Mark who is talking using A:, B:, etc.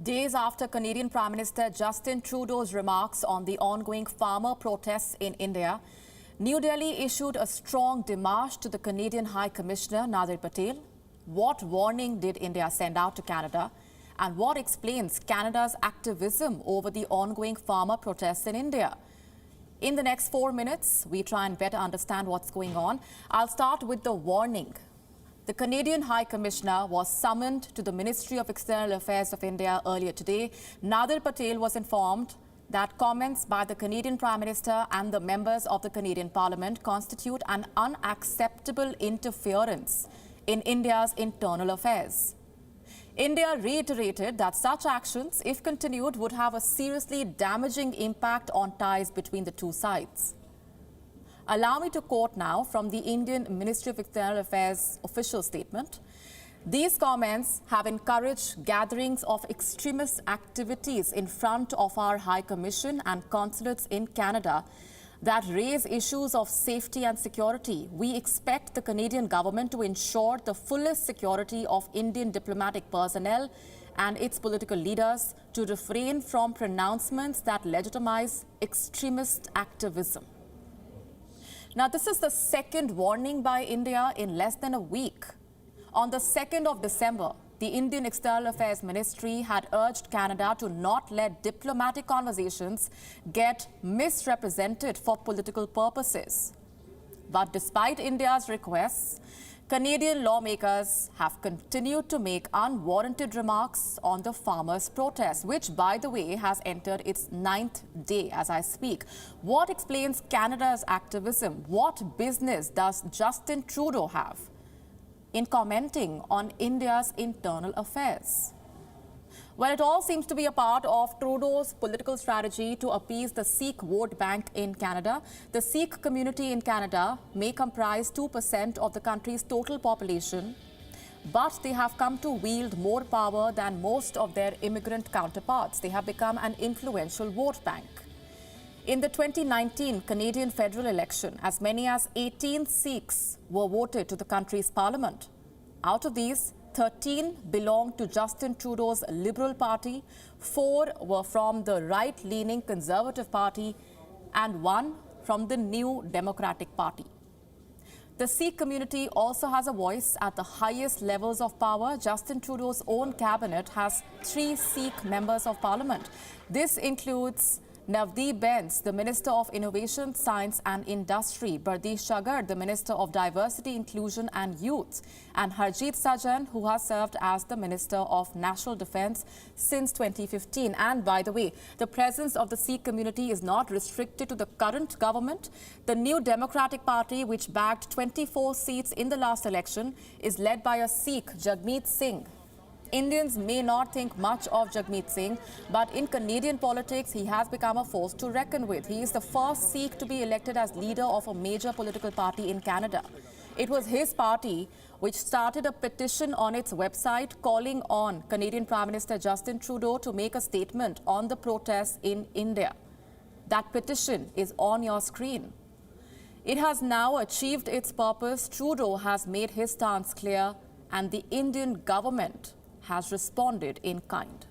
A: Days after Canadian Prime Minister Justin Trudeau's remarks on the ongoing farmer protests in India, New Delhi issued a strong demarche to the Canadian High Commissioner Nadir Patel. What warning did India send out to Canada? And what explains Canada's activism over the ongoing farmer protests in India? In the next 4 minutes, we try and better understand what's going on. I'll start with the warning. The Canadian High Commissioner was summoned to the Ministry of External Affairs of India earlier today. Nadir Patel was informed that comments by the Canadian Prime Minister and the members of the Canadian Parliament constitute an unacceptable interference in India's internal affairs. India reiterated that such actions, if continued, would have a seriously damaging impact on ties between the two sides. Allow me to quote now from the Indian Ministry of External Affairs official statement. These comments have encouraged gatherings of extremist activities in front of our High Commission and consulates in Canada that raise issues of safety and security. We expect the Canadian government to ensure the fullest security of Indian diplomatic personnel and its political leaders to refrain from pronouncements that legitimize extremist activism. Now, this is the second warning by India in less than a week. On the 2nd of December, the Indian External Affairs Ministry had urged Canada to not let diplomatic conversations get misrepresented for political purposes. But despite India's requests, Canadian lawmakers have continued to make unwarranted remarks on the farmers' protest, which, by the way, has entered its 9th day as I speak. What explains Canada's activism? What business does Justin Trudeau have in commenting on India's internal affairs? Well, it all seems to be a part of Trudeau's political strategy to appease the Sikh vote bank in Canada. The Sikh community in Canada may comprise 2% of the country's total population, but they have come to wield more power than most of their immigrant counterparts. They have become an influential vote bank. In the 2019 Canadian federal election, as many as 18 Sikhs were voted to the country's parliament. Out of these, 13 belonged to Justin Trudeau's Liberal Party, 4 were from the right-leaning Conservative Party, and 1 from the New Democratic Party. The Sikh community also has a voice at the highest levels of power. Justin Trudeau's own cabinet has 3 Sikh members of parliament. This includes Nadir, the Minister of Innovation, Science and Industry, Bardi Shagar, the Minister of Diversity, Inclusion and Youth, and Harjit Sajjan, who has served as the Minister of National Defence since 2015. And by the way, the presence of the Sikh community is not restricted to the current government. The New Democratic Party, which bagged 24 seats in the last election, is led by a Sikh, Jagmeet Singh. Indians may not think much of Jagmeet Singh, but in Canadian politics, he has become a force to reckon with. He is the first Sikh to be elected as leader of a major political party in Canada. It was his party which started a petition on its website calling on Canadian Prime Minister Justin Trudeau to make a statement on the protests in India. That petition is on your screen. It has now achieved its purpose. Trudeau has made his stance clear, and the Indian government has responded in kind.